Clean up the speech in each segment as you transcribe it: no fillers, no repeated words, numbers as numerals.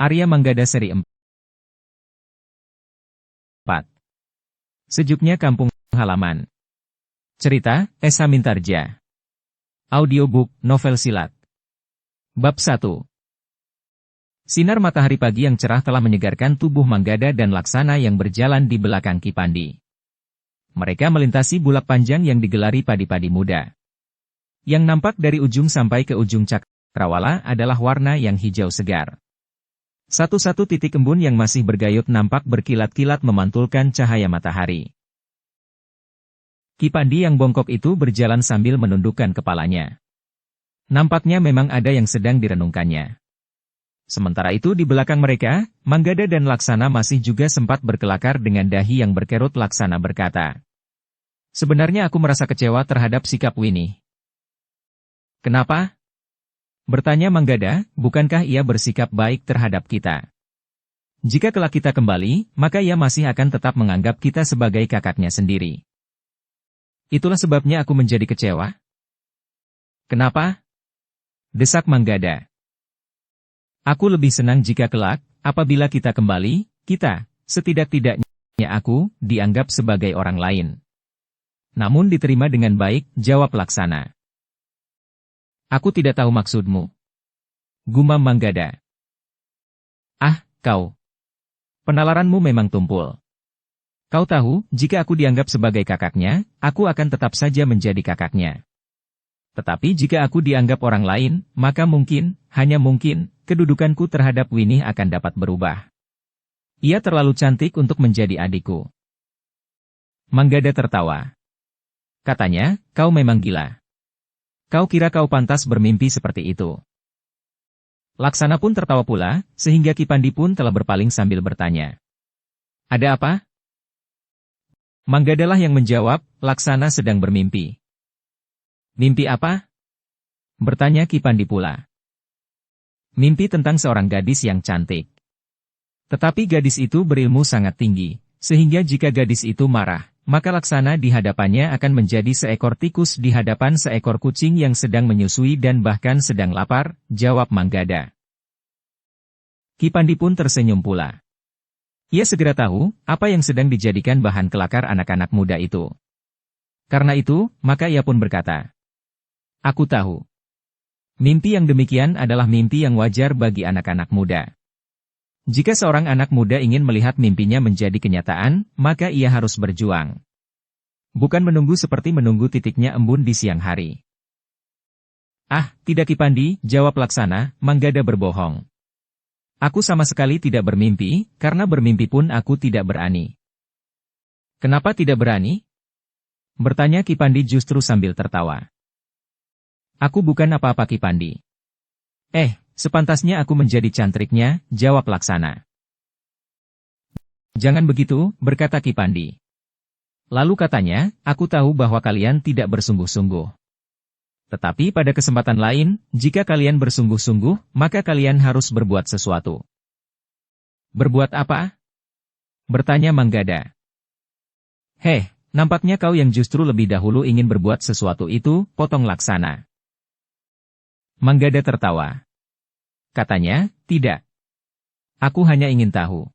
Arya Manggada seri 4. Sejuknya kampung halaman. Cerita, Esa Mintarja. Audiobook, novel silat. Bab 1. Sinar matahari pagi yang cerah telah menyegarkan tubuh Manggada dan Laksana yang berjalan di belakang Ki Pandi. Mereka melintasi bulak panjang yang digelari padi-padi muda. Yang nampak dari ujung sampai ke ujung cakrawala adalah warna yang hijau segar. Satu-satu titik embun yang masih bergayut nampak berkilat-kilat memantulkan cahaya matahari. Ki Pandi yang bongkok itu berjalan sambil menundukkan kepalanya. Nampaknya memang ada yang sedang direnungkannya. Sementara itu di belakang mereka, Manggada dan Laksana masih juga sempat berkelakar dengan dahi yang berkerut. Laksana berkata, "Sebenarnya aku merasa kecewa terhadap sikap Winnie." "Kenapa?" bertanya Manggada, "bukankah ia bersikap baik terhadap kita? Jika kelak kita kembali, maka ia masih akan tetap menganggap kita sebagai kakaknya sendiri. Itulah sebabnya aku menjadi kecewa." "Kenapa?" desak Manggada. "Aku lebih senang jika kelak, apabila kita kembali, kita, setidak-tidaknya aku, dianggap sebagai orang lain. Namun diterima dengan baik," jawab Laksana. "Aku tidak tahu maksudmu," gumam Manggada. "Ah, kau. Penalaranmu memang tumpul. Kau tahu, jika aku dianggap sebagai kakaknya, aku akan tetap saja menjadi kakaknya. Tetapi jika aku dianggap orang lain, maka mungkin, hanya mungkin, kedudukanku terhadap Winnie akan dapat berubah. Ia terlalu cantik untuk menjadi adikku." Manggada tertawa. Katanya, "Kau memang gila. Kau kira kau pantas bermimpi seperti itu?" Laksana pun tertawa pula, sehingga Ki Pandi pun telah berpaling sambil bertanya, "Ada apa?" Manggadalah yang menjawab, "Laksana sedang bermimpi." "Mimpi apa?" bertanya Ki Pandi pula. "Mimpi tentang seorang gadis yang cantik. Tetapi gadis itu berilmu sangat tinggi, sehingga jika gadis itu marah, maka Laksana di hadapannya akan menjadi seekor tikus di hadapan seekor kucing yang sedang menyusui dan bahkan sedang lapar," jawab Manggada. Ki Pandi pun tersenyum pula. Ia segera tahu, apa yang sedang dijadikan bahan kelakar anak-anak muda itu. Karena itu, maka ia pun berkata, "Aku tahu. Mimpi yang demikian adalah mimpi yang wajar bagi anak-anak muda. Jika seorang anak muda ingin melihat mimpinya menjadi kenyataan, maka ia harus berjuang. Bukan menunggu seperti menunggu titiknya embun di siang hari." "Ah, tidak Ki Pandi," jawab Laksana, "Manggada berbohong. Aku sama sekali tidak bermimpi, karena bermimpi pun aku tidak berani." "Kenapa tidak berani?" bertanya Ki Pandi justru sambil tertawa. "Aku bukan apa-apa Ki Pandi. Sepantasnya aku menjadi cantriknya," jawab Laksana. "Jangan begitu," berkata Ki Pandi. Lalu katanya, "Aku tahu bahwa kalian tidak bersungguh-sungguh. Tetapi pada kesempatan lain, jika kalian bersungguh-sungguh, maka kalian harus berbuat sesuatu." "Berbuat apa?" bertanya Manggada. Nampaknya kau yang justru lebih dahulu ingin berbuat sesuatu itu," potong Laksana. Manggada tertawa. Katanya, "Tidak. Aku hanya ingin tahu.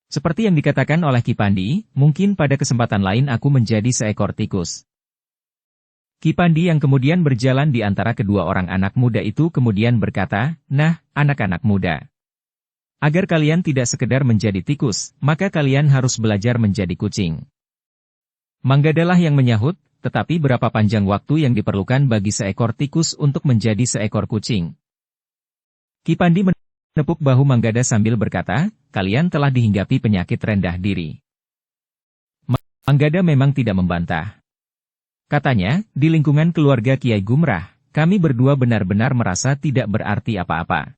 Seperti yang dikatakan oleh Ki Pandi, mungkin pada kesempatan lain aku menjadi seekor tikus." Ki Pandi yang kemudian berjalan di antara kedua orang anak muda itu kemudian berkata, "Nah, anak-anak muda. Agar kalian tidak sekedar menjadi tikus, maka kalian harus belajar menjadi kucing." Manggadalah yang menyahut, "Tetapi berapa panjang waktu yang diperlukan bagi seekor tikus untuk menjadi seekor kucing?" Ki Pandi menepuk bahu Manggada sambil berkata, "Kalian telah dihinggapi penyakit rendah diri." Manggada memang tidak membantah. Katanya, "Di lingkungan keluarga Kiai Gumrah, kami berdua benar-benar merasa tidak berarti apa-apa."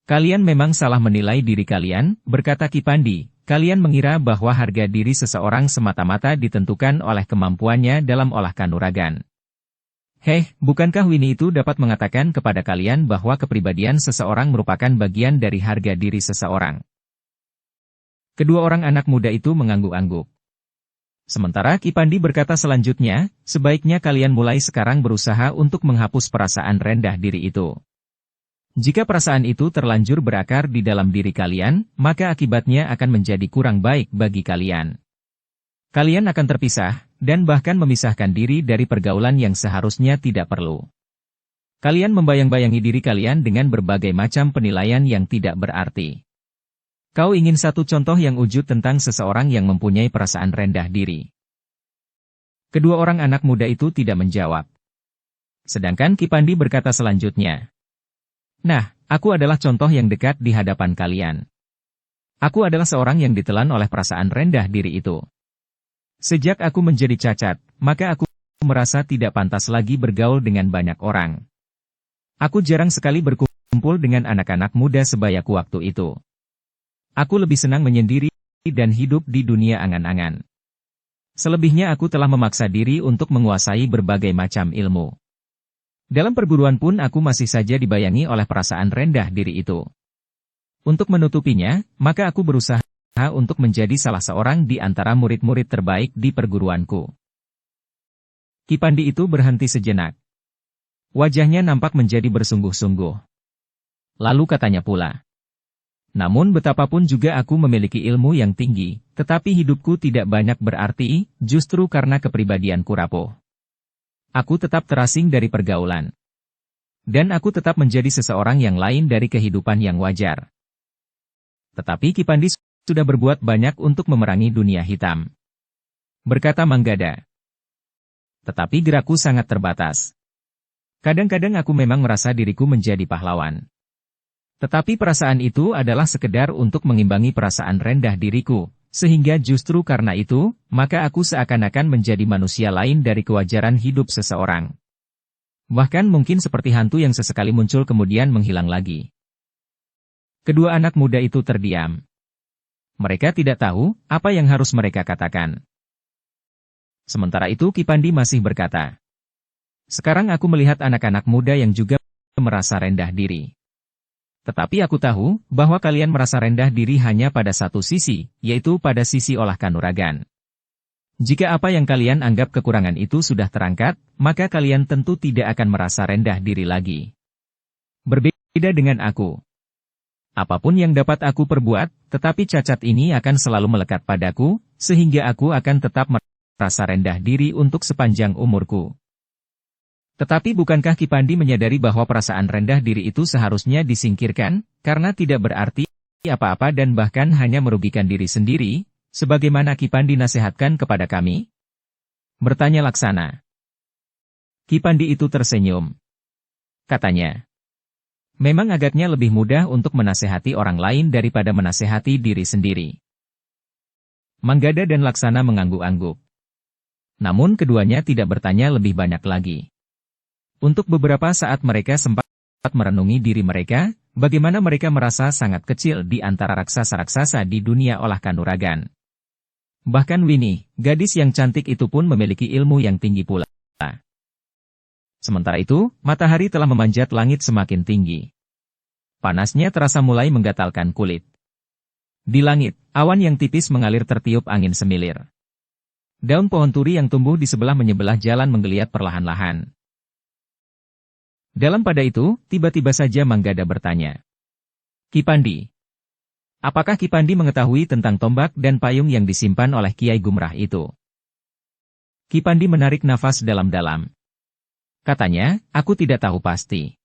"Kalian memang salah menilai diri kalian," berkata Ki Pandi. "Kalian mengira bahwa harga diri seseorang semata-mata ditentukan oleh kemampuannya dalam olah kanuragan. Bukankah Winnie itu dapat mengatakan kepada kalian bahwa kepribadian seseorang merupakan bagian dari harga diri seseorang?" Kedua orang anak muda itu mengangguk-angguk. Sementara Ki Pandi berkata selanjutnya, "Sebaiknya kalian mulai sekarang berusaha untuk menghapus perasaan rendah diri itu. Jika perasaan itu terlanjur berakar di dalam diri kalian, maka akibatnya akan menjadi kurang baik bagi kalian. Kalian akan terpisah, dan bahkan memisahkan diri dari pergaulan yang seharusnya tidak perlu. Kalian membayang-bayangi diri kalian dengan berbagai macam penilaian yang tidak berarti. Kau ingin satu contoh yang wujud tentang seseorang yang mempunyai perasaan rendah diri. Kedua orang anak muda itu tidak menjawab. Sedangkan Kipandi berkata selanjutnya, "Nah, aku adalah contoh yang dekat di hadapan kalian. Aku adalah seorang yang ditelan oleh perasaan rendah diri itu. Sejak aku menjadi cacat, maka aku merasa tidak pantas lagi bergaul dengan banyak orang. Aku jarang sekali berkumpul dengan anak-anak muda sebayaku waktu itu. Aku lebih senang menyendiri dan hidup di dunia angan-angan. Selebihnya aku telah memaksa diri untuk menguasai berbagai macam ilmu. Dalam perguruan pun aku masih saja dibayangi oleh perasaan rendah diri itu. Untuk menutupinya, maka aku berusaha untuk menjadi salah seorang di antara murid-murid terbaik di perguruanku." Kipandi itu berhenti sejenak. Wajahnya nampak menjadi bersungguh-sungguh. Lalu katanya pula, "Namun betapapun juga aku memiliki ilmu yang tinggi, tetapi hidupku tidak banyak berarti, justru karena kepribadianku rapuh. Aku tetap terasing dari pergaulan. Dan aku tetap menjadi seseorang yang lain dari kehidupan yang wajar." Tetapi Kipandi sudah berbuat banyak untuk memerangi dunia hitam. Berkata Manggada. Tetapi gerakku sangat terbatas. Kadang-kadang aku memang merasa diriku menjadi pahlawan. Tetapi perasaan itu adalah sekedar untuk mengimbangi perasaan rendah diriku, sehingga justru karena itu, maka aku seakan-akan menjadi manusia lain dari kewajaran hidup seseorang. Bahkan mungkin seperti hantu yang sesekali muncul kemudian menghilang lagi. Kedua anak muda itu terdiam. Mereka tidak tahu apa yang harus mereka katakan. Sementara itu Kipandi masih berkata, "Sekarang aku melihat anak-anak muda yang juga merasa rendah diri. Tetapi aku tahu bahwa kalian merasa rendah diri hanya pada satu sisi, yaitu pada sisi olah kanuragan. Jika apa yang kalian anggap kekurangan itu sudah terangkat, maka kalian tentu tidak akan merasa rendah diri lagi. Berbeda dengan aku. Apapun yang dapat aku perbuat, tetapi cacat ini akan selalu melekat padaku, sehingga aku akan tetap merasa rendah diri untuk sepanjang umurku." Tetapi bukankah Kipandi menyadari bahwa perasaan rendah diri itu seharusnya disingkirkan, karena tidak berarti apa-apa dan bahkan hanya merugikan diri sendiri, sebagaimana Kipandi nasihatkan kepada kami? Bertanya Laksana. Kipandi itu tersenyum. Katanya, "Memang agaknya lebih mudah untuk menasehati orang lain daripada menasehati diri sendiri." Manggada dan Laksana mengangguk-angguk. Namun keduanya tidak bertanya lebih banyak lagi. Untuk beberapa saat mereka sempat merenungi diri mereka, bagaimana mereka merasa sangat kecil di antara raksasa-raksasa di dunia olah kanuragan. Bahkan Winnie, gadis yang cantik itu pun memiliki ilmu yang tinggi pula. Sementara itu, matahari telah memanjat langit semakin tinggi. Panasnya terasa mulai menggatalkan kulit. Di langit, awan yang tipis mengalir tertiup angin semilir. Daun pohon turi yang tumbuh di sebelah-menyebelah jalan menggeliat perlahan-lahan. Dalam pada itu, tiba-tiba saja Manggada bertanya, "Kipandi, apakah Kipandi mengetahui tentang tombak dan payung yang disimpan oleh Kiai Gumrah itu?" Kipandi menarik nafas dalam-dalam. Katanya, "Aku tidak tahu pasti.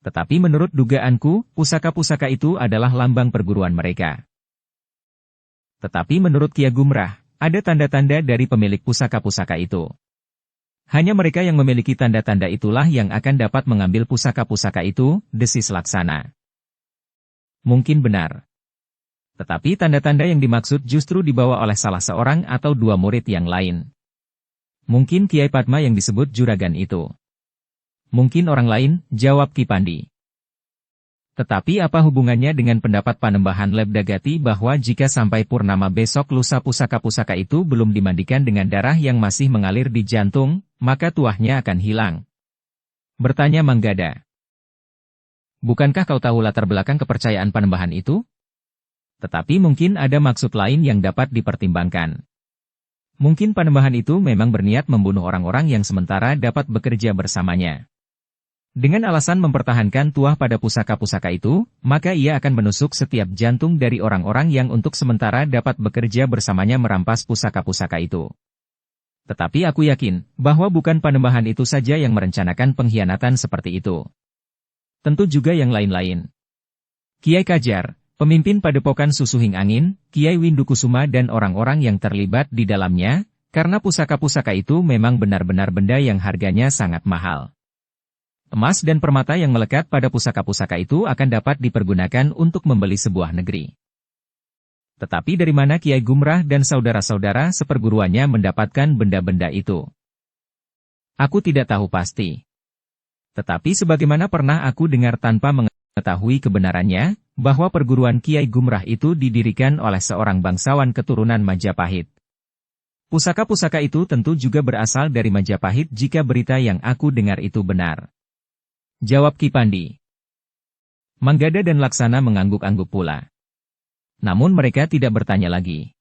Tetapi menurut dugaanku, pusaka-pusaka itu adalah lambang perguruan mereka. Tetapi menurut Kiai Gumrah, ada tanda-tanda dari pemilik pusaka-pusaka itu. Hanya mereka yang memiliki tanda-tanda itulah yang akan dapat mengambil pusaka-pusaka itu," desis Laksana. Mungkin benar. Tetapi tanda-tanda yang dimaksud justru dibawa oleh salah seorang atau dua murid yang lain. Mungkin Kiai Padma yang disebut juragan itu. Mungkin orang lain, jawab Kipandi. Tetapi apa hubungannya dengan pendapat Panembahan Lebdagati bahwa jika sampai purnama besok lusa pusaka-pusaka itu belum dimandikan dengan darah yang masih mengalir di jantung, maka tuahnya akan hilang? Bertanya Manggada. Bukankah kau tahu latar belakang kepercayaan Panembahan itu? Tetapi mungkin ada maksud lain yang dapat dipertimbangkan. Mungkin Panembahan itu memang berniat membunuh orang-orang yang sementara dapat bekerja bersamanya. Dengan alasan mempertahankan tuah pada pusaka-pusaka itu, maka ia akan menusuk setiap jantung dari orang-orang yang untuk sementara dapat bekerja bersamanya merampas pusaka-pusaka itu. Tetapi aku yakin, bahwa bukan Panembahan itu saja yang merencanakan pengkhianatan seperti itu. Tentu juga yang lain-lain. Kiai Kajar, pemimpin Padepokan Susuhing Angin, Kiai Windukusuma dan orang-orang yang terlibat di dalamnya, karena pusaka-pusaka itu memang benar-benar benda yang harganya sangat mahal. Emas dan permata yang melekat pada pusaka-pusaka itu akan dapat dipergunakan untuk membeli sebuah negeri. Tetapi dari mana Kiai Gumrah dan saudara-saudara seperguruannya mendapatkan benda-benda itu? Aku tidak tahu pasti. Tetapi sebagaimana pernah aku dengar tanpa mengetahui kebenarannya, bahwa perguruan Kiai Gumrah itu didirikan oleh seorang bangsawan keturunan Majapahit. Pusaka-pusaka itu tentu juga berasal dari Majapahit jika berita yang aku dengar itu benar. Jawab Ki Pandi. Manggada dan Laksana mengangguk-angguk pula. Namun mereka tidak bertanya lagi.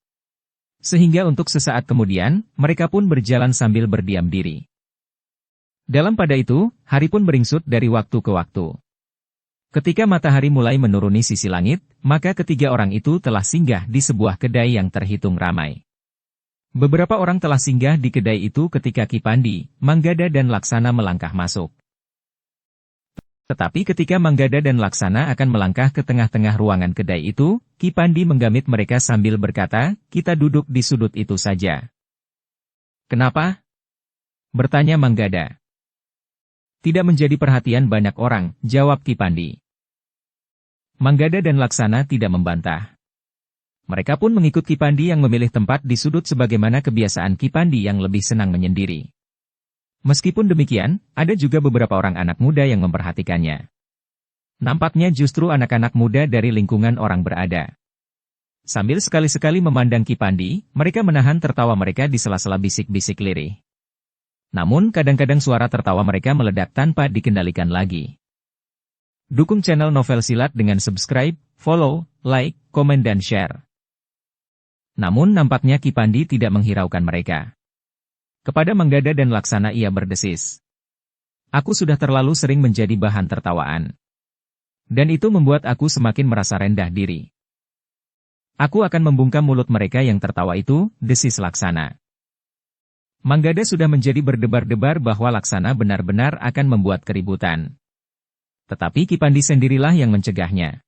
Sehingga untuk sesaat kemudian, mereka pun berjalan sambil berdiam diri. Dalam pada itu, hari pun beringsut dari waktu ke waktu. Ketika matahari mulai menuruni sisi langit, maka ketiga orang itu telah singgah di sebuah kedai yang terhitung ramai. Beberapa orang telah singgah di kedai itu ketika Ki Pandi, Manggada dan Laksana melangkah masuk. Tetapi ketika Manggada dan Laksana akan melangkah ke tengah-tengah ruangan kedai itu, Ki Pandi menggamit mereka sambil berkata, "Kita duduk di sudut itu saja." "Kenapa?" bertanya Manggada. "Tidak menjadi perhatian banyak orang," jawab Ki Pandi. Manggada dan Laksana tidak membantah. Mereka pun mengikut Ki Pandi yang memilih tempat di sudut sebagaimana kebiasaan Ki Pandi yang lebih senang menyendiri. Meskipun demikian, ada juga beberapa orang anak muda yang memperhatikannya. Nampaknya justru anak-anak muda dari lingkungan orang berada. Sambil sekali-sekali memandang Ki Pandi, mereka menahan tertawa mereka di sela-sela bisik-bisik lirih. Namun kadang-kadang suara tertawa mereka meledak tanpa dikendalikan lagi. Dukung channel Novel Silat dengan subscribe, follow, like, komen dan share. Namun nampaknya Ki Pandi tidak menghiraukan mereka. Kepada Manggada dan Laksana ia berdesis. "Aku sudah terlalu sering menjadi bahan tertawaan. Dan itu membuat aku semakin merasa rendah diri. Aku akan membungkam mulut mereka yang tertawa itu," desis Laksana. Manggada sudah menjadi berdebar-debar bahwa Laksana benar-benar akan membuat keributan. Tetapi Ki Pandi sendirilah yang mencegahnya.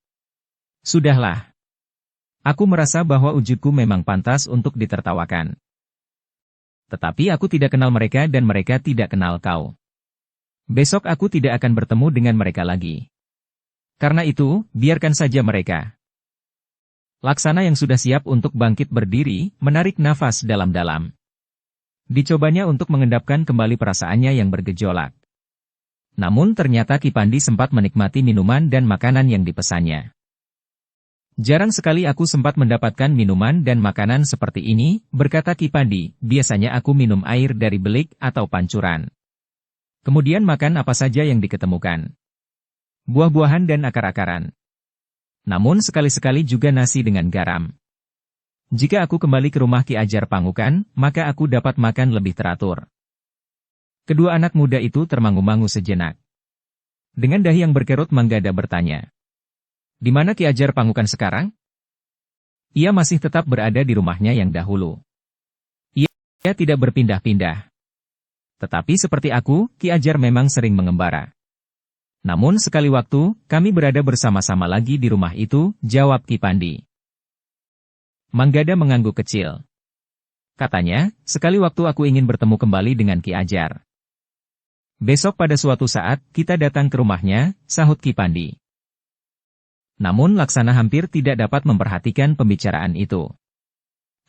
"Sudahlah. Aku merasa bahwa wujudku memang pantas untuk ditertawakan. Tetapi aku tidak kenal mereka dan mereka tidak kenal kau. Besok aku tidak akan bertemu dengan mereka lagi. Karena itu, biarkan saja mereka." Laksana yang sudah siap untuk bangkit berdiri, menarik nafas dalam-dalam. Dicobanya untuk mengendapkan kembali perasaannya yang bergejolak. Namun ternyata Ki Pandi sempat menikmati minuman dan makanan yang dipesannya. "Jarang sekali aku sempat mendapatkan minuman dan makanan seperti ini," berkata Ki Pandi, "biasanya aku minum air dari belik atau pancuran. Kemudian makan apa saja yang diketemukan. Buah-buahan dan akar-akaran. Namun sekali-sekali juga nasi dengan garam. Jika aku kembali ke rumah Ki Ajar Pangukan, maka aku dapat makan lebih teratur." Kedua anak muda itu termangu-mangu sejenak. Dengan dahi yang berkerut Manggada bertanya, "Di mana Ki Ajar Pangukan sekarang?" "Ia masih tetap berada di rumahnya yang dahulu. Ia tidak berpindah-pindah. Tetapi seperti aku, Ki Ajar memang sering mengembara. Namun sekali waktu, kami berada bersama-sama lagi di rumah itu," jawab Ki Pandi. Manggada mengangguk kecil. Katanya, "Sekali waktu aku ingin bertemu kembali dengan Ki Ajar. Besok pada suatu saat, kita datang ke rumahnya," sahut Ki Pandi. Namun Laksana hampir tidak dapat memperhatikan pembicaraan itu.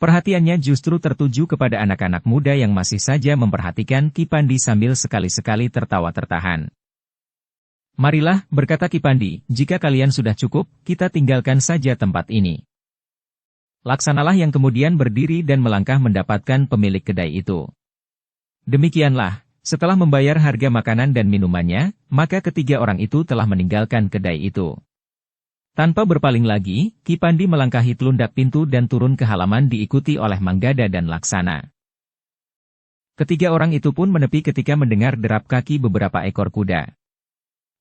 Perhatiannya justru tertuju kepada anak-anak muda yang masih saja memperhatikan Ki Pandi sambil sekali-sekali tertawa tertahan. "Marilah," berkata Ki Pandi, "jika kalian sudah cukup, kita tinggalkan saja tempat ini." Laksanalah yang kemudian berdiri dan melangkah mendapatkan pemilik kedai itu. Demikianlah, setelah membayar harga makanan dan minumannya, maka ketiga orang itu telah meninggalkan kedai itu. Tanpa berpaling lagi, Ki Pandi melangkahi telundak pintu dan turun ke halaman diikuti oleh Manggada dan Laksana. Ketiga orang itu pun menepi ketika mendengar derap kaki beberapa ekor kuda.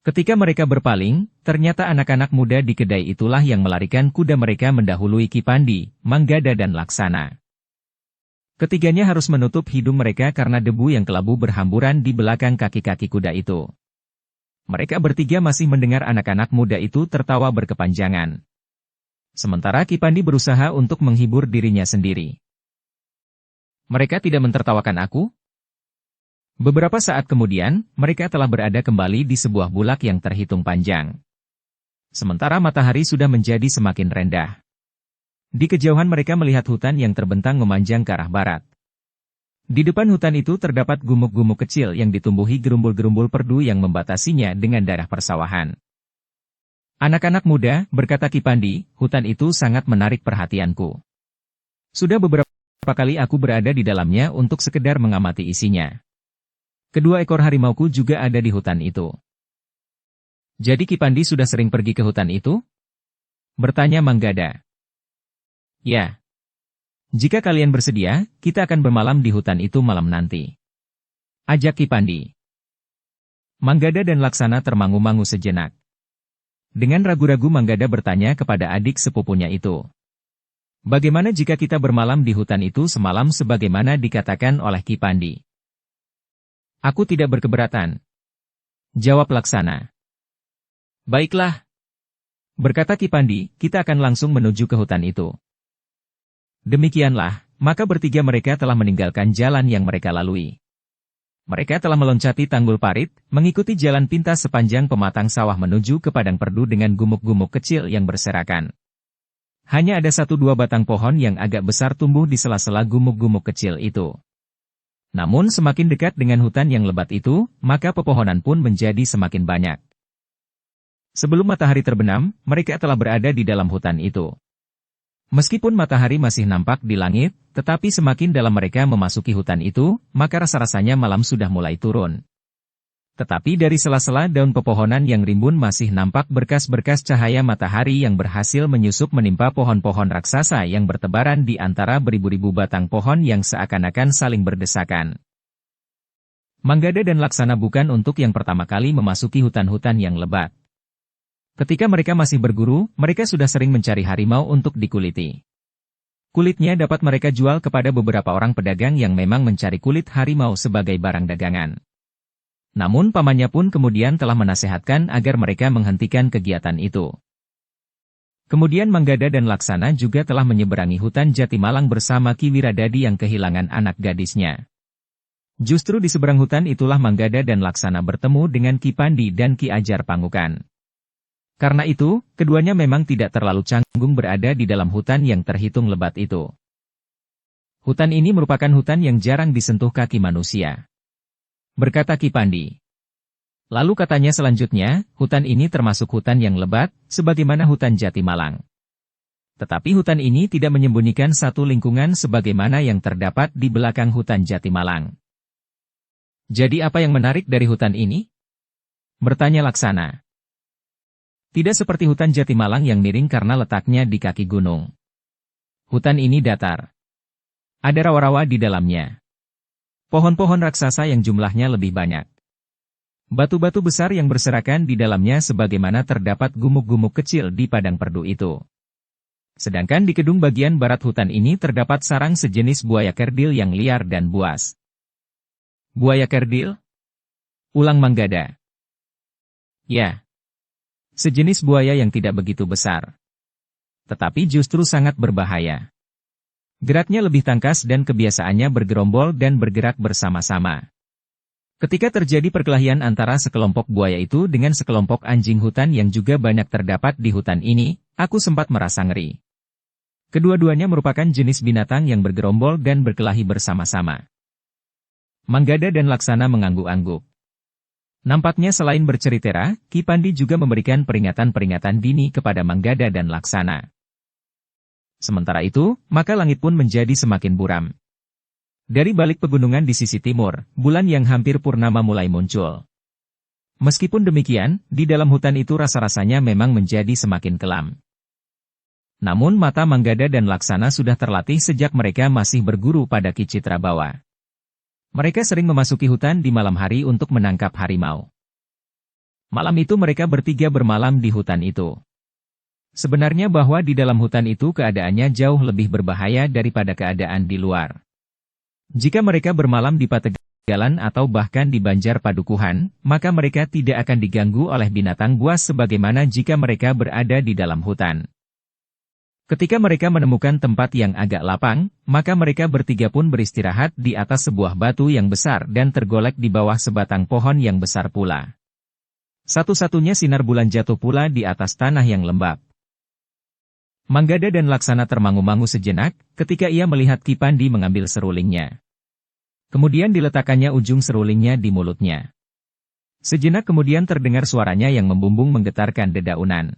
Ketika mereka berpaling, ternyata anak-anak muda di kedai itulah yang melarikan kuda mereka mendahului Kipandi, Manggada dan Laksana. Ketiganya harus menutup hidung mereka karena debu yang kelabu berhamburan di belakang kaki-kaki kuda itu. Mereka bertiga masih mendengar anak-anak muda itu tertawa berkepanjangan. Sementara Kipandi berusaha untuk menghibur dirinya sendiri. Mereka tidak mentertawakan aku? Beberapa saat kemudian, mereka telah berada kembali di sebuah bulak yang terhitung panjang. Sementara matahari sudah menjadi semakin rendah. Di kejauhan mereka melihat hutan yang terbentang memanjang ke arah barat. Di depan hutan itu terdapat gumuk-gumuk kecil yang ditumbuhi gerumbul-gerumbul perdu yang membatasinya dengan daerah persawahan. Anak-anak muda, berkata Kipandi, hutan itu sangat menarik perhatianku. Sudah beberapa kali aku berada di dalamnya untuk sekedar mengamati isinya. Kedua ekor harimauku juga ada di hutan itu. Jadi Kipandi sudah sering pergi ke hutan itu? Bertanya Manggada. Ya. Jika kalian bersedia, kita akan bermalam di hutan itu malam nanti. Ajak Kipandi. Manggada dan Laksana termangu-mangu sejenak. Dengan ragu-ragu Manggada bertanya kepada adik sepupunya itu. Bagaimana jika kita bermalam di hutan itu semalam sebagaimana dikatakan oleh Kipandi? Aku tidak berkeberatan. Jawab Laksana. Baiklah. Berkata Kipandi, kita akan langsung menuju ke hutan itu. Demikianlah, maka bertiga mereka telah meninggalkan jalan yang mereka lalui. Mereka telah meloncati tanggul parit, mengikuti jalan pintas sepanjang pematang sawah menuju ke padang perdu dengan gumuk-gumuk kecil yang berserakan. Hanya ada 1-2 batang pohon yang agak besar tumbuh di sela-sela gumuk-gumuk kecil itu. Namun semakin dekat dengan hutan yang lebat itu, maka pepohonan pun menjadi semakin banyak. Sebelum matahari terbenam, mereka telah berada di dalam hutan itu. Meskipun matahari masih nampak di langit, tetapi semakin dalam mereka memasuki hutan itu, maka rasa-rasanya malam sudah mulai turun. Tetapi dari sela-sela daun pepohonan yang rimbun masih nampak berkas-berkas cahaya matahari yang berhasil menyusup menimpa pohon-pohon raksasa yang bertebaran di antara beribu-ribu batang pohon yang seakan-akan saling berdesakan. Manggada dan Laksana bukan untuk yang pertama kali memasuki hutan-hutan yang lebat. Ketika mereka masih berguru, mereka sudah sering mencari harimau untuk dikuliti. Kulitnya dapat mereka jual kepada beberapa orang pedagang yang memang mencari kulit harimau sebagai barang dagangan. Namun pamannya pun kemudian telah menasehatkan agar mereka menghentikan kegiatan itu. Kemudian Manggada dan Laksana juga telah menyeberangi hutan Jatimalang bersama Ki Wiradadi yang kehilangan anak gadisnya. Justru di seberang hutan itulah Manggada dan Laksana bertemu dengan Ki Pandi dan Ki Ajar Pangukan. Karena itu, keduanya memang tidak terlalu canggung berada di dalam hutan yang terhitung lebat itu. Hutan ini merupakan hutan yang jarang disentuh kaki manusia. Berkata Ki Pandi. Lalu katanya selanjutnya, hutan ini termasuk hutan yang lebat, sebagaimana hutan Jatimalang. Tetapi hutan ini tidak menyembunyikan satu lingkungan sebagaimana yang terdapat di belakang hutan Jatimalang. Jadi apa yang menarik dari hutan ini? Bertanya Laksana. Tidak seperti hutan Jatimalang yang miring karena letaknya di kaki gunung. Hutan ini datar. Ada rawa-rawa di dalamnya. Pohon-pohon raksasa yang jumlahnya lebih banyak. Batu-batu besar yang berserakan di dalamnya sebagaimana terdapat gumuk-gumuk kecil di padang perdu itu. Sedangkan di kedung bagian barat hutan ini terdapat sarang sejenis buaya kerdil yang liar dan buas. Buaya kerdil? Ulang Manggada. Ya. Sejenis buaya yang tidak begitu besar. Tetapi justru sangat berbahaya. Geraknya lebih tangkas dan kebiasaannya bergerombol dan bergerak bersama-sama. Ketika terjadi perkelahian antara sekelompok buaya itu dengan sekelompok anjing hutan yang juga banyak terdapat di hutan ini, aku sempat merasa ngeri. Kedua-duanya merupakan jenis binatang yang bergerombol dan berkelahi bersama-sama. Manggada dan Laksana mengangguk-angguk. Nampaknya selain berceritera, Ki Pandi juga memberikan peringatan-peringatan dini kepada Manggada dan Laksana. Sementara itu, maka langit pun menjadi semakin buram. Dari balik pegunungan di sisi timur, bulan yang hampir purnama mulai muncul. Meskipun demikian, di dalam hutan itu rasa-rasanya memang menjadi semakin kelam. Namun mata Manggada dan Laksana sudah terlatih sejak mereka masih berguru pada Ki Citrabawa. Mereka sering memasuki hutan di malam hari untuk menangkap harimau. Malam itu mereka bertiga bermalam di hutan itu. Sebenarnya bahwa di dalam hutan itu keadaannya jauh lebih berbahaya daripada keadaan di luar. Jika mereka bermalam di pategalan atau bahkan di banjar padukuhan, maka mereka tidak akan diganggu oleh binatang buas sebagaimana jika mereka berada di dalam hutan. Ketika mereka menemukan tempat yang agak lapang, maka mereka bertiga pun beristirahat di atas sebuah batu yang besar dan tergolek di bawah sebatang pohon yang besar pula. Satu-satunya sinar bulan jatuh pula di atas tanah yang lembab. Manggada dan Laksana termangu-mangu sejenak, ketika ia melihat Ki Pandi mengambil serulingnya. Kemudian diletakkannya ujung serulingnya di mulutnya. Sejenak kemudian terdengar suaranya yang membumbung menggetarkan dedaunan.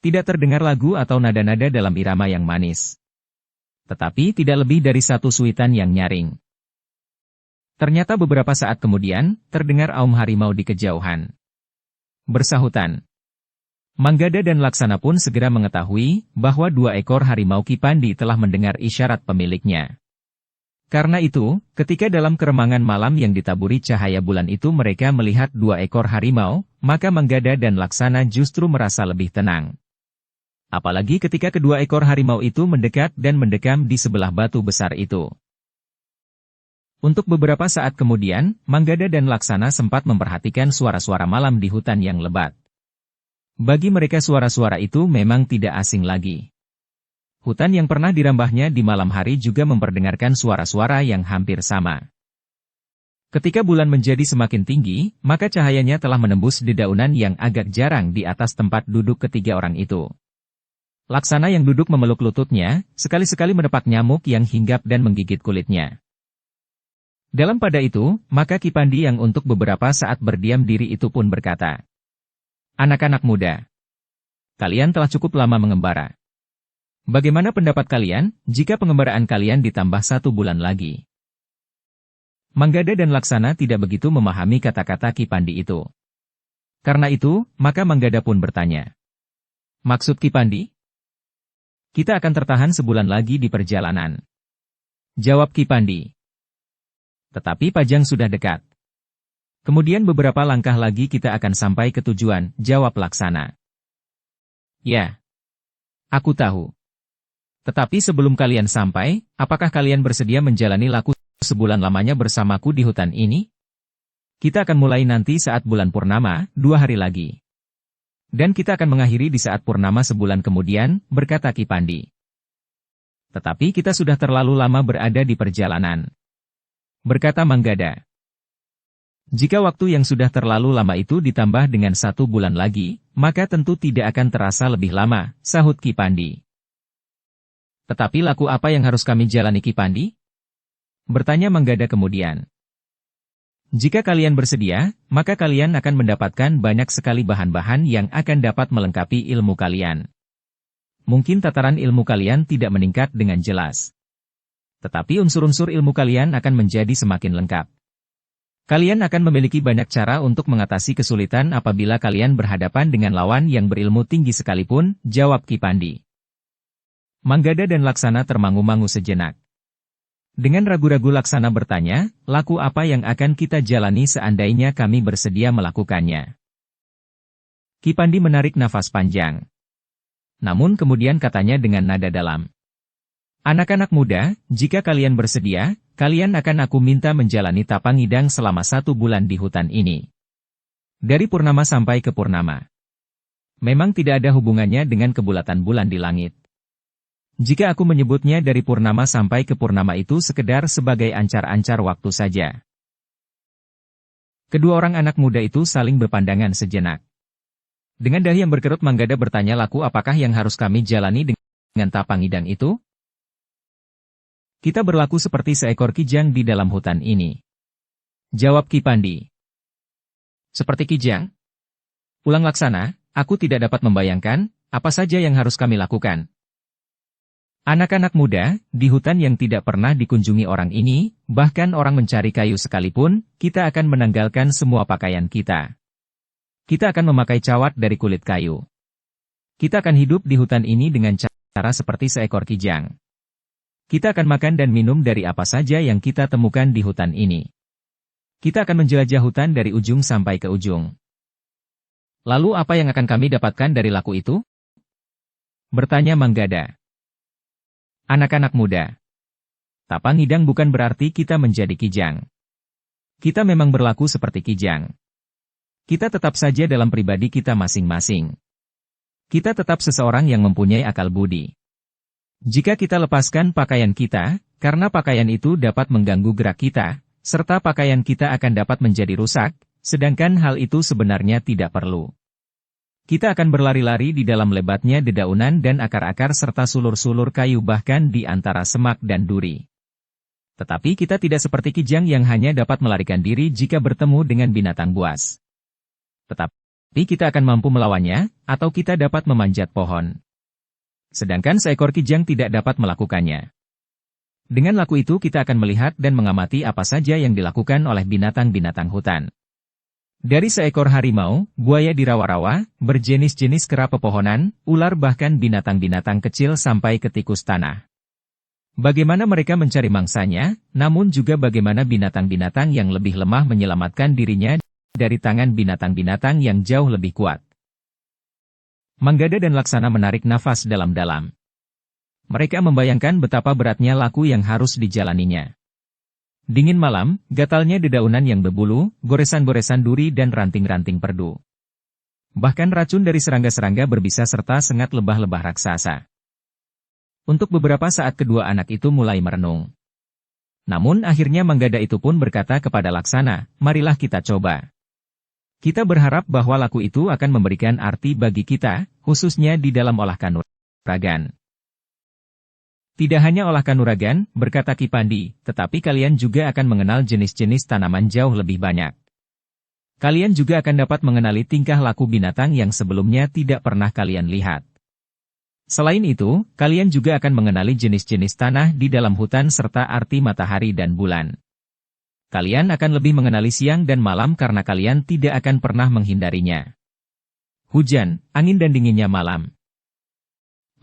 Tidak terdengar lagu atau nada-nada dalam irama yang manis. Tetapi tidak lebih dari satu suitan yang nyaring. Ternyata beberapa saat kemudian, terdengar aum harimau di kejauhan. Bersahutan. Manggada dan Laksana pun segera mengetahui bahwa 2 ekor harimau Ki Pandi telah mendengar isyarat pemiliknya. Karena itu, ketika dalam keremangan malam yang ditaburi cahaya bulan itu mereka melihat 2 ekor harimau, maka Manggada dan Laksana justru merasa lebih tenang. Apalagi ketika kedua ekor harimau itu mendekat dan mendekam di sebelah batu besar itu. Untuk beberapa saat kemudian, Manggada dan Laksana sempat memperhatikan suara-suara malam di hutan yang lebat. Bagi mereka suara-suara itu memang tidak asing lagi. Hutan yang pernah dirambahnya di malam hari juga memperdengarkan suara-suara yang hampir sama. Ketika bulan menjadi semakin tinggi, maka cahayanya telah menembus dedaunan yang agak jarang di atas tempat duduk ketiga orang itu. Laksana yang duduk memeluk lututnya, sekali-sekali menepak nyamuk yang hinggap dan menggigit kulitnya. Dalam pada itu, maka Ki Pandi yang untuk beberapa saat berdiam diri itu pun berkata, "Anak-anak muda, kalian telah cukup lama mengembara. Bagaimana pendapat kalian, jika pengembaraan kalian ditambah 1 bulan lagi?" Manggada dan Laksana tidak begitu memahami kata-kata Ki Pandi itu. Karena itu, maka Manggada pun bertanya, "Maksud Ki Pandi? Kita akan tertahan sebulan lagi di perjalanan." Jawab Ki Pandi. "Tetapi Pajang sudah dekat. Kemudian beberapa langkah lagi kita akan sampai ke tujuan," jawab Laksana. "Ya, aku tahu. Tetapi sebelum kalian sampai, apakah kalian bersedia menjalani laku sebulan lamanya bersamaku di hutan ini? Kita akan mulai nanti saat bulan purnama, 2 hari lagi. Dan kita akan mengakhiri di saat purnama sebulan kemudian," berkata Ki Pandi. "Tetapi kita sudah terlalu lama berada di perjalanan," berkata Manggada. "Jika waktu yang sudah terlalu lama itu ditambah dengan 1 bulan lagi, maka tentu tidak akan terasa lebih lama," sahut Ki Pandi. "Tetapi laku apa yang harus kami jalani Ki Pandi?" bertanya Manggada kemudian. "Jika kalian bersedia, maka kalian akan mendapatkan banyak sekali bahan-bahan yang akan dapat melengkapi ilmu kalian. Mungkin tataran ilmu kalian tidak meningkat dengan jelas. Tetapi unsur-unsur ilmu kalian akan menjadi semakin lengkap. Kalian akan memiliki banyak cara untuk mengatasi kesulitan apabila kalian berhadapan dengan lawan yang berilmu tinggi sekalipun," jawab Ki Pandi. Manggada dan Laksana termangu-mangu sejenak. Dengan ragu-ragu Laksana bertanya, "Laku apa yang akan kita jalani seandainya kami bersedia melakukannya?" Ki Pandi menarik nafas panjang. Namun kemudian katanya dengan nada dalam, "Anak-anak muda, jika kalian bersedia, kalian akan aku minta menjalani tapangidang selama 1 bulan di hutan ini. Dari purnama sampai ke purnama. Memang tidak ada hubungannya dengan kebulatan bulan di langit. Jika aku menyebutnya dari purnama sampai ke purnama itu sekedar sebagai ancar-ancar waktu saja." Kedua orang anak muda itu saling berpandangan sejenak. Dengan dahi yang berkerut Manggada bertanya, "Laku apakah yang harus kami jalani dengan tapangidang itu?" "Kita berlaku seperti seekor kijang di dalam hutan ini," jawab Ki Pandi. "Seperti kijang?" ulang Laksana, "aku tidak dapat membayangkan, apa saja yang harus kami lakukan." "Anak-anak muda, di hutan yang tidak pernah dikunjungi orang ini, bahkan orang mencari kayu sekalipun, kita akan menanggalkan semua pakaian kita. Kita akan memakai cawat dari kulit kayu. Kita akan hidup di hutan ini dengan cara seperti seekor kijang. Kita akan makan dan minum dari apa saja yang kita temukan di hutan ini. Kita akan menjelajah hutan dari ujung sampai ke ujung. Lalu apa yang akan kami dapatkan dari laku itu? Bertanya Manggada. Anak-anak muda. Tapang Hidang bukan berarti kita menjadi kijang. Kita memang berlaku seperti kijang. Kita tetap saja dalam pribadi kita masing-masing. Kita tetap seseorang yang mempunyai akal budi. Jika kita lepaskan pakaian kita, karena pakaian itu dapat mengganggu gerak kita, serta pakaian kita akan dapat menjadi rusak, sedangkan hal itu sebenarnya tidak perlu. Kita akan berlari-lari di dalam lebatnya dedaunan dan akar-akar serta sulur-sulur kayu bahkan di antara semak dan duri. Tetapi kita tidak seperti kijang yang hanya dapat melarikan diri jika bertemu dengan binatang buas. Tetapi kita akan mampu melawannya, atau kita dapat memanjat pohon. Sedangkan seekor kijang tidak dapat melakukannya. Dengan laku itu kita akan melihat dan mengamati apa saja yang dilakukan oleh binatang-binatang hutan. Dari seekor harimau, buaya di rawa-rawa, berjenis-jenis kera pepohonan, ular bahkan binatang-binatang kecil sampai ke tikus tanah. Bagaimana mereka mencari mangsanya, namun juga bagaimana binatang-binatang yang lebih lemah menyelamatkan dirinya dari tangan binatang-binatang yang jauh lebih kuat. Manggada dan Laksana menarik nafas dalam-dalam. Mereka membayangkan betapa beratnya laku yang harus dijalaninya. Dingin malam, gatalnya dedaunan yang berbulu, goresan-goresan duri dan ranting-ranting perdu. Bahkan racun dari serangga-serangga berbisa serta sengat lebah-lebah raksasa. Untuk beberapa saat kedua anak itu mulai merenung. Namun akhirnya Manggada itu pun berkata kepada Laksana, marilah kita coba. Kita berharap bahwa laku itu akan memberikan arti bagi kita, khususnya di dalam olah kanuragan. Tidak hanya olah kanuragan, berkata Ki Pandi, tetapi kalian juga akan mengenal jenis-jenis tanaman jauh lebih banyak. Kalian juga akan dapat mengenali tingkah laku binatang yang sebelumnya tidak pernah kalian lihat. Selain itu, kalian juga akan mengenali jenis-jenis tanah di dalam hutan serta arti matahari dan bulan. Kalian akan lebih mengenali siang dan malam karena kalian tidak akan pernah menghindarinya. Hujan, angin dan dinginnya malam.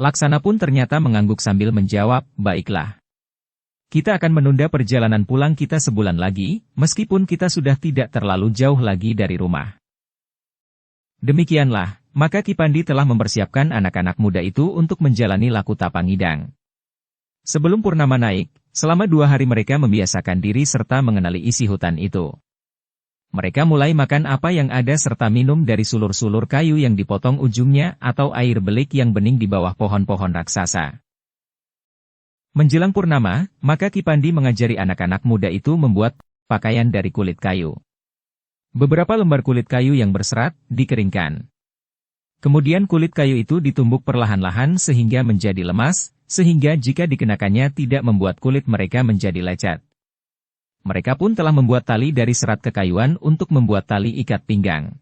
Laksana pun ternyata mengangguk sambil menjawab, baiklah. Kita akan menunda perjalanan pulang kita sebulan lagi, meskipun kita sudah tidak terlalu jauh lagi dari rumah. Demikianlah, maka Ki Pandi telah mempersiapkan anak-anak muda itu untuk menjalani laku Tapang Hidang. Sebelum purnama naik, selama 2 hari mereka membiasakan diri serta mengenali isi hutan itu. Mereka mulai makan apa yang ada serta minum dari sulur-sulur kayu yang dipotong ujungnya atau air belik yang bening di bawah pohon-pohon raksasa. Menjelang purnama, maka Ki Pandi mengajari anak-anak muda itu membuat pakaian dari kulit kayu. Beberapa lembar kulit kayu yang berserat dikeringkan. Kemudian kulit kayu itu ditumbuk perlahan-lahan sehingga menjadi lemas, sehingga jika dikenakannya tidak membuat kulit mereka menjadi lecet. Mereka pun telah membuat tali dari serat kekayuan untuk membuat tali ikat pinggang.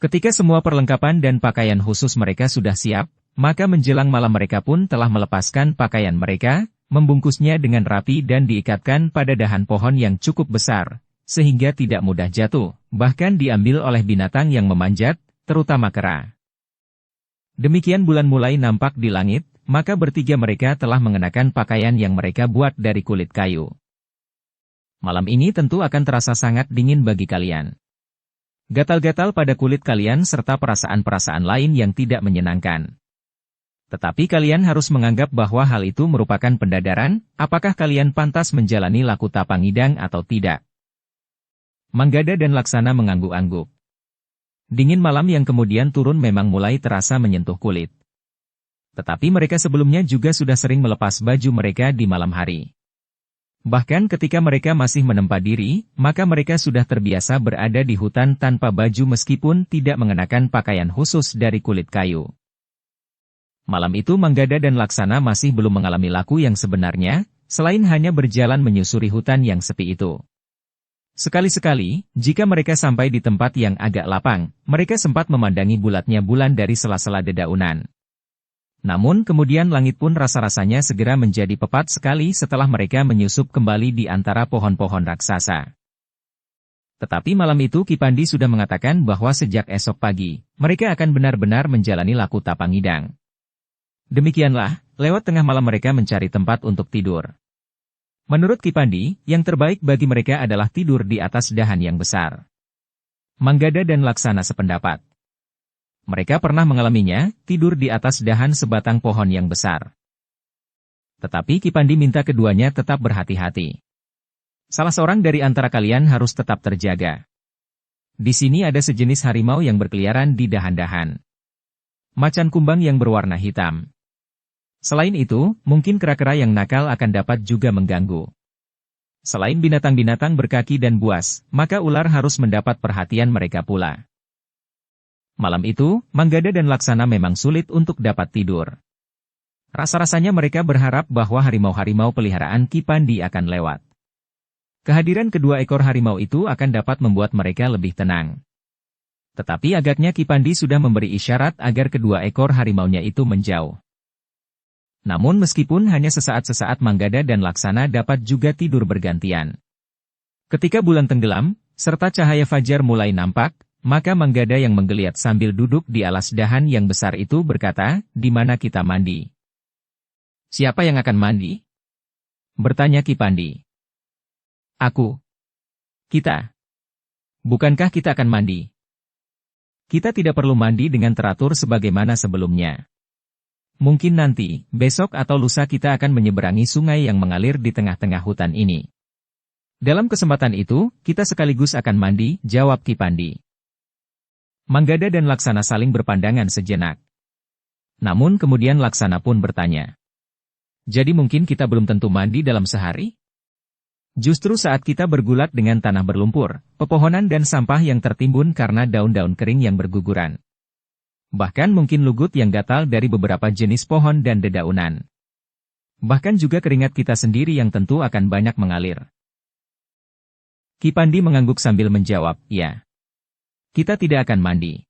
Ketika semua perlengkapan dan pakaian khusus mereka sudah siap, maka menjelang malam mereka pun telah melepaskan pakaian mereka, membungkusnya dengan rapi dan diikatkan pada dahan pohon yang cukup besar, sehingga tidak mudah jatuh, bahkan diambil oleh binatang yang memanjat, terutama kera. Demikian bulan mulai nampak di langit, maka bertiga mereka telah mengenakan pakaian yang mereka buat dari kulit kayu. Malam ini tentu akan terasa sangat dingin bagi kalian. Gatal-gatal pada kulit kalian serta perasaan-perasaan lain yang tidak menyenangkan. Tetapi kalian harus menganggap bahwa hal itu merupakan pendadaran, apakah kalian pantas menjalani laku Tapang Hidang atau tidak. Manggada dan Laksana mengangguk-angguk. Dingin malam yang kemudian turun memang mulai terasa menyentuh kulit. Tetapi mereka sebelumnya juga sudah sering melepas baju mereka di malam hari. Bahkan ketika mereka masih menempa diri, maka mereka sudah terbiasa berada di hutan tanpa baju meskipun tidak mengenakan pakaian khusus dari kulit kayu. Malam itu Manggada dan Laksana masih belum mengalami laku yang sebenarnya, selain hanya berjalan menyusuri hutan yang sepi itu. Sekali-sekali, jika mereka sampai di tempat yang agak lapang, mereka sempat memandangi bulatnya bulan dari sela-sela dedaunan. Namun kemudian langit pun rasa-rasanya segera menjadi pepat sekali setelah mereka menyusup kembali di antara pohon-pohon raksasa. Tetapi malam itu Ki Pandi sudah mengatakan bahwa sejak esok pagi, mereka akan benar-benar menjalani laku Tapang Hidang. Demikianlah, lewat tengah malam mereka mencari tempat untuk tidur. Menurut Ki Pandi, yang terbaik bagi mereka adalah tidur di atas dahan yang besar. Manggada dan Laksana sependapat. Mereka pernah mengalaminya, tidur di atas dahan sebatang pohon yang besar. Tetapi Ki Pandi minta keduanya tetap berhati-hati. Salah seorang dari antara kalian harus tetap terjaga. Di sini ada sejenis harimau yang berkeliaran di dahan-dahan. Macan kumbang yang berwarna hitam. Selain itu, mungkin kera-kera yang nakal akan dapat juga mengganggu. Selain binatang-binatang berkaki dan buas, maka ular harus mendapat perhatian mereka pula. Malam itu, Manggada dan Laksana memang sulit untuk dapat tidur. Rasa-rasanya mereka berharap bahwa harimau-harimau peliharaan Ki Pandi akan lewat. Kehadiran kedua ekor harimau itu akan dapat membuat mereka lebih tenang. Tetapi agaknya Ki Pandi sudah memberi isyarat agar kedua ekor harimaunya itu menjauh. Namun meskipun hanya sesaat-sesaat Manggada dan Laksana dapat juga tidur bergantian. Ketika bulan tenggelam, serta cahaya fajar mulai nampak, maka Manggada yang menggeliat sambil duduk di alas dahan yang besar itu berkata, "Di mana kita mandi?" "Siapa yang akan mandi?" bertanya Ki Pandi. "Aku." "Kita." "Bukankah kita akan mandi?" "Kita tidak perlu mandi dengan teratur sebagaimana sebelumnya. Mungkin nanti, besok atau lusa kita akan menyeberangi sungai yang mengalir di tengah-tengah hutan ini. Dalam kesempatan itu, kita sekaligus akan mandi," jawab Ki Pandi. Manggada dan Laksana saling berpandangan sejenak. Namun kemudian Laksana pun bertanya, "Jadi mungkin kita belum tentu mandi dalam sehari?" Justru saat kita bergulat dengan tanah berlumpur, pepohonan dan sampah yang tertimbun karena daun-daun kering yang berguguran. Bahkan mungkin lugut yang gatal dari beberapa jenis pohon dan dedaunan. Bahkan juga keringat kita sendiri yang tentu akan banyak mengalir. Ki Pandi mengangguk sambil menjawab, "Ya. Kita tidak akan mandi.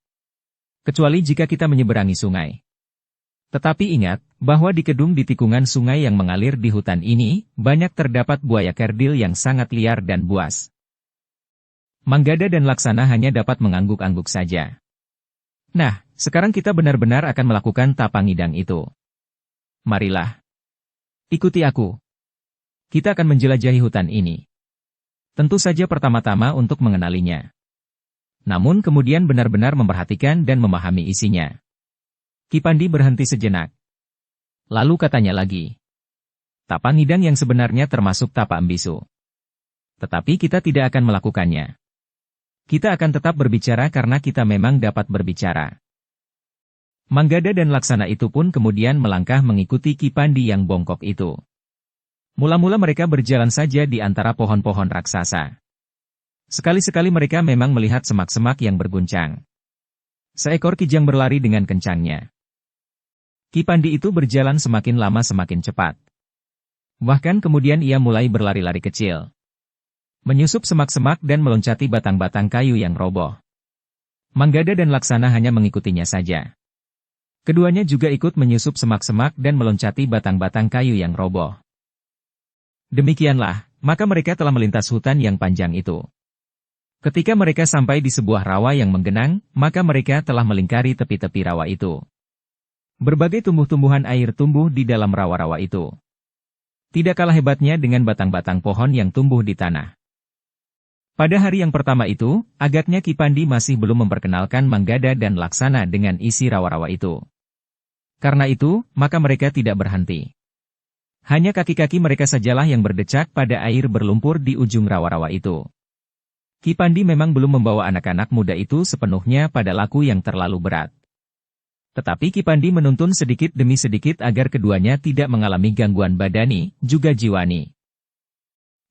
Kecuali jika kita menyeberangi sungai. Tetapi ingat, bahwa di kedung di tikungan sungai yang mengalir di hutan ini, banyak terdapat buaya kerdil yang sangat liar dan buas." Manggada dan Laksana hanya dapat mengangguk-angguk saja. "Nah, sekarang kita benar-benar akan melakukan tapangidang itu. Marilah. Ikuti aku. Kita akan menjelajahi hutan ini. Tentu saja pertama-tama untuk mengenalinya. Namun kemudian benar-benar memperhatikan dan memahami isinya." Ki Pandi berhenti sejenak. Lalu katanya lagi, "Tapangidang yang sebenarnya termasuk tapa embisu. Tetapi kita tidak akan melakukannya. Kita akan tetap berbicara karena kita memang dapat berbicara." Manggada dan Laksana itu pun kemudian melangkah mengikuti Ki Pandi yang bongkok itu. Mula-mula mereka berjalan saja di antara pohon-pohon raksasa. Sekali-sekali mereka memang melihat semak-semak yang berguncang. Seekor kijang berlari dengan kencangnya. Ki Pandi itu berjalan semakin lama semakin cepat. Bahkan kemudian ia mulai berlari-lari kecil. Menyusup semak-semak dan meloncati batang-batang kayu yang roboh. Manggada dan Laksana hanya mengikutinya saja. Keduanya juga ikut menyusup semak-semak dan meloncati batang-batang kayu yang roboh. Demikianlah, maka mereka telah melintas hutan yang panjang itu. Ketika mereka sampai di sebuah rawa yang menggenang, maka mereka telah melingkari tepi-tepi rawa itu. Berbagai tumbuh-tumbuhan air tumbuh di dalam rawa-rawa itu. Tidak kalah hebatnya dengan batang-batang pohon yang tumbuh di tanah. Pada hari yang pertama itu, agaknya Ki Pandi masih belum memperkenalkan Manggada dan Laksana dengan isi rawa-rawa itu. Karena itu, maka mereka tidak berhenti. Hanya kaki-kaki mereka sajalah yang berdecak pada air berlumpur di ujung rawa-rawa itu. Ki Pandi memang belum membawa anak-anak muda itu sepenuhnya pada laku yang terlalu berat. Tetapi Ki Pandi menuntun sedikit demi sedikit agar keduanya tidak mengalami gangguan badani, juga jiwani.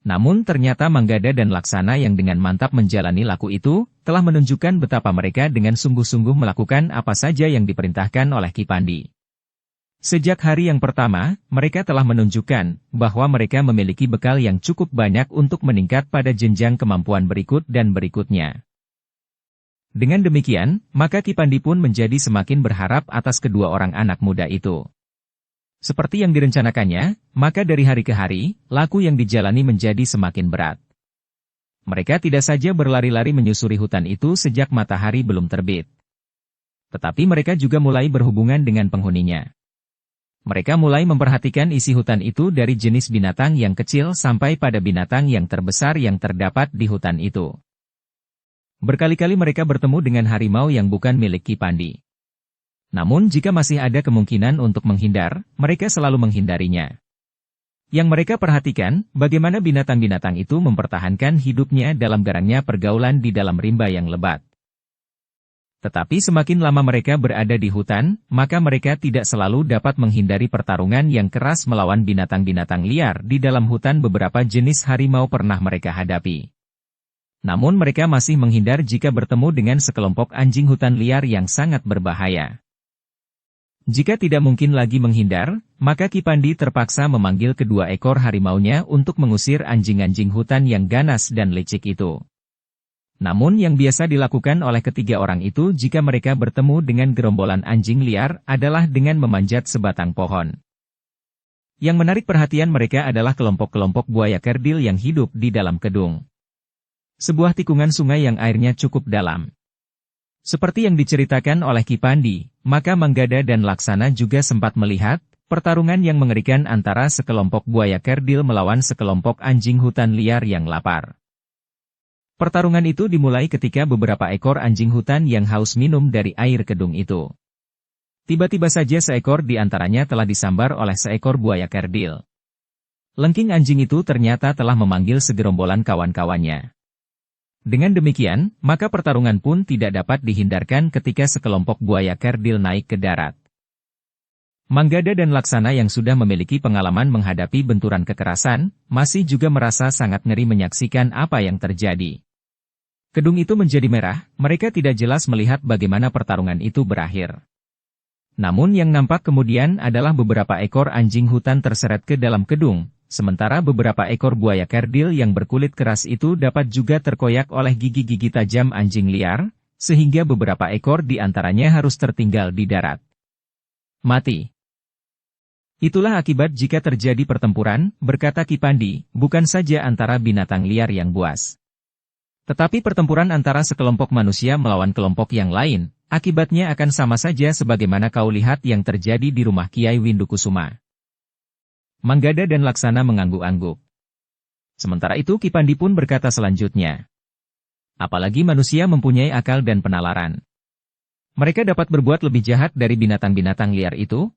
Namun ternyata Manggada dan Laksana yang dengan mantap menjalani laku itu, telah menunjukkan betapa mereka dengan sungguh-sungguh melakukan apa saja yang diperintahkan oleh Ki Pandi. Sejak hari yang pertama, mereka telah menunjukkan bahwa mereka memiliki bekal yang cukup banyak untuk meningkat pada jenjang kemampuan berikut dan berikutnya. Dengan demikian, maka Ki Pandi pun menjadi semakin berharap atas kedua orang anak muda itu. Seperti yang direncanakannya, maka dari hari ke hari, laku yang dijalani menjadi semakin berat. Mereka tidak saja berlari-lari menyusuri hutan itu sejak matahari belum terbit. Tetapi mereka juga mulai berhubungan dengan penghuninya. Mereka mulai memperhatikan isi hutan itu dari jenis binatang yang kecil sampai pada binatang yang terbesar yang terdapat di hutan itu. Berkali-kali mereka bertemu dengan harimau yang bukan milik Ki Pandi. Namun jika masih ada kemungkinan untuk menghindar, mereka selalu menghindarinya. Yang mereka perhatikan, bagaimana binatang-binatang itu mempertahankan hidupnya dalam garangnya pergaulan di dalam rimba yang lebat. Tetapi semakin lama mereka berada di hutan, maka mereka tidak selalu dapat menghindari pertarungan yang keras melawan binatang-binatang liar di dalam hutan. Beberapa jenis harimau pernah mereka hadapi. Namun mereka masih menghindar jika bertemu dengan sekelompok anjing hutan liar yang sangat berbahaya. Jika tidak mungkin lagi menghindar, maka Ki Pandi terpaksa memanggil kedua ekor harimaunya untuk mengusir anjing-anjing hutan yang ganas dan licik itu. Namun yang biasa dilakukan oleh ketiga orang itu jika mereka bertemu dengan gerombolan anjing liar adalah dengan memanjat sebatang pohon. Yang menarik perhatian mereka adalah kelompok-kelompok buaya kerdil yang hidup di dalam kedung. Sebuah tikungan sungai yang airnya cukup dalam. Seperti yang diceritakan oleh Ki Pandi, maka Manggada dan Laksana juga sempat melihat pertarungan yang mengerikan antara sekelompok buaya kerdil melawan sekelompok anjing hutan liar yang lapar. Pertarungan itu dimulai ketika beberapa ekor anjing hutan yang haus minum dari air kedung itu. Tiba-tiba saja seekor di antaranya telah disambar oleh seekor buaya kerdil. Lengking anjing itu ternyata telah memanggil segerombolan kawan-kawannya. Dengan demikian, maka pertarungan pun tidak dapat dihindarkan ketika sekelompok buaya kerdil naik ke darat. Manggada dan Laksana yang sudah memiliki pengalaman menghadapi benturan kekerasan, masih juga merasa sangat ngeri menyaksikan apa yang terjadi. Kedung itu menjadi merah, mereka tidak jelas melihat bagaimana pertarungan itu berakhir. Namun yang nampak kemudian adalah beberapa ekor anjing hutan terseret ke dalam kedung. Sementara beberapa ekor buaya kerdil yang berkulit keras itu dapat juga terkoyak oleh gigi-gigi tajam anjing liar, sehingga beberapa ekor di antaranya harus tertinggal di darat. Mati. Itulah akibat jika terjadi pertempuran, berkata Ki Pandi, bukan saja antara binatang liar yang buas. Tetapi pertempuran antara sekelompok manusia melawan kelompok yang lain, akibatnya akan sama saja sebagaimana kau lihat yang terjadi di rumah Kiai Windukusuma. Manggada dan Laksana mengangguk-angguk. Sementara itu Ki Pandi pun berkata selanjutnya. Apalagi manusia mempunyai akal dan penalaran. Mereka dapat berbuat lebih jahat dari binatang-binatang liar itu?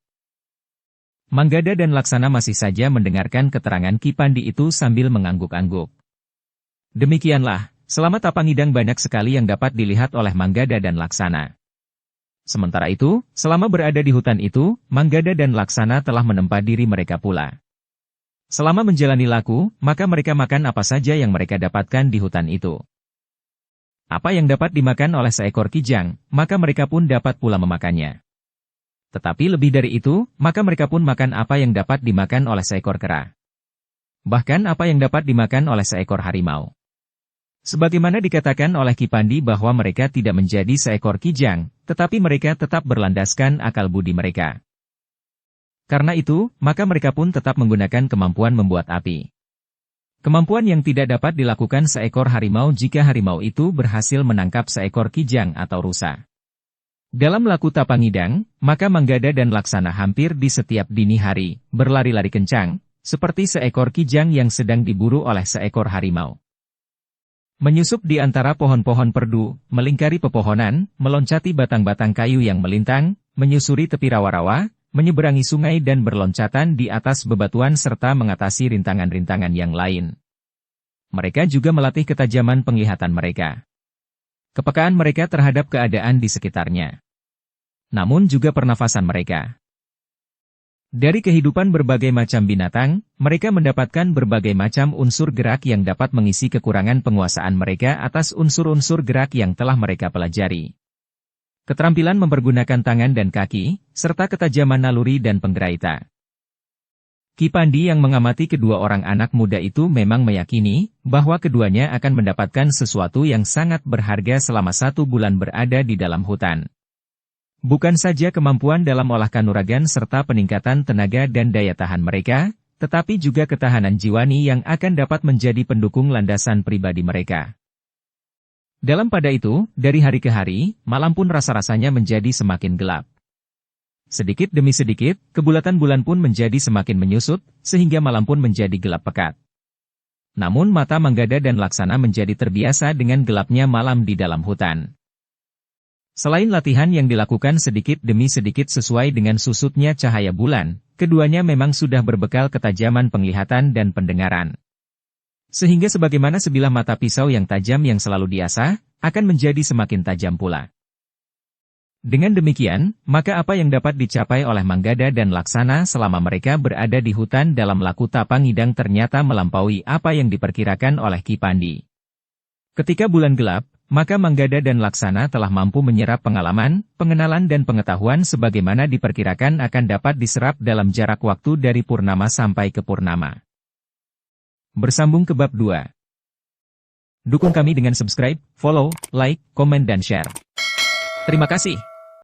Manggada dan Laksana masih saja mendengarkan keterangan Ki Pandi itu sambil mengangguk-angguk. Demikianlah, selama Tapangidang banyak sekali yang dapat dilihat oleh Manggada dan Laksana. Sementara itu, selama berada di hutan itu, Manggada dan Laksana telah menempa diri mereka pula. Selama menjalani laku, maka mereka makan apa saja yang mereka dapatkan di hutan itu. Apa yang dapat dimakan oleh seekor kijang, maka mereka pun dapat pula memakannya. Tetapi lebih dari itu, maka mereka pun makan apa yang dapat dimakan oleh seekor kera. Bahkan apa yang dapat dimakan oleh seekor harimau. Sebagaimana dikatakan oleh Ki Pandi bahwa mereka tidak menjadi seekor kijang, tetapi mereka tetap berlandaskan akal budi mereka. Karena itu, maka mereka pun tetap menggunakan kemampuan membuat api. Kemampuan yang tidak dapat dilakukan seekor harimau jika harimau itu berhasil menangkap seekor kijang atau rusa. Dalam laku Tapangidang, maka Manggada dan Laksana hampir di setiap dini hari, berlari-lari kencang, seperti seekor kijang yang sedang diburu oleh seekor harimau. Menyusup di antara pohon-pohon perdu, melingkari pepohonan, meloncati batang-batang kayu yang melintang, menyusuri tepi rawa-rawa, menyeberangi sungai dan berloncatan di atas bebatuan serta mengatasi rintangan-rintangan yang lain. Mereka juga melatih ketajaman penglihatan mereka. Kepekaan mereka terhadap keadaan di sekitarnya. Namun juga pernafasan mereka. Dari kehidupan berbagai macam binatang, mereka mendapatkan berbagai macam unsur gerak yang dapat mengisi kekurangan penguasaan mereka atas unsur-unsur gerak yang telah mereka pelajari. Keterampilan mempergunakan tangan dan kaki, serta ketajaman naluri dan penggeraita. Ki Pandi yang mengamati kedua orang anak muda itu memang meyakini bahwa keduanya akan mendapatkan sesuatu yang sangat berharga selama 1 bulan berada di dalam hutan. Bukan saja kemampuan dalam olah kanuragan serta peningkatan tenaga dan daya tahan mereka, tetapi juga ketahanan jiwani yang akan dapat menjadi pendukung landasan pribadi mereka. Dalam pada itu, dari hari ke hari, malam pun rasa-rasanya menjadi semakin gelap. Sedikit demi sedikit, kebulatan bulan pun menjadi semakin menyusut, sehingga malam pun menjadi gelap pekat. Namun mata Manggada dan Laksana menjadi terbiasa dengan gelapnya malam di dalam hutan. Selain latihan yang dilakukan sedikit demi sedikit sesuai dengan susutnya cahaya bulan, keduanya memang sudah berbekal ketajaman penglihatan dan pendengaran. Sehingga sebagaimana sebilah mata pisau yang tajam yang selalu diasah, akan menjadi semakin tajam pula. Dengan demikian, maka apa yang dapat dicapai oleh Manggada dan Laksana selama mereka berada di hutan dalam Laku Tapangidang ternyata melampaui apa yang diperkirakan oleh Ki Pandi. Ketika bulan gelap, maka Manggada dan Laksana telah mampu menyerap pengalaman, pengenalan dan pengetahuan sebagaimana diperkirakan akan dapat diserap dalam jarak waktu dari purnama sampai ke purnama. Bersambung ke bab 2. Dukung kami dengan subscribe, follow, like, komen dan share. Terima kasih.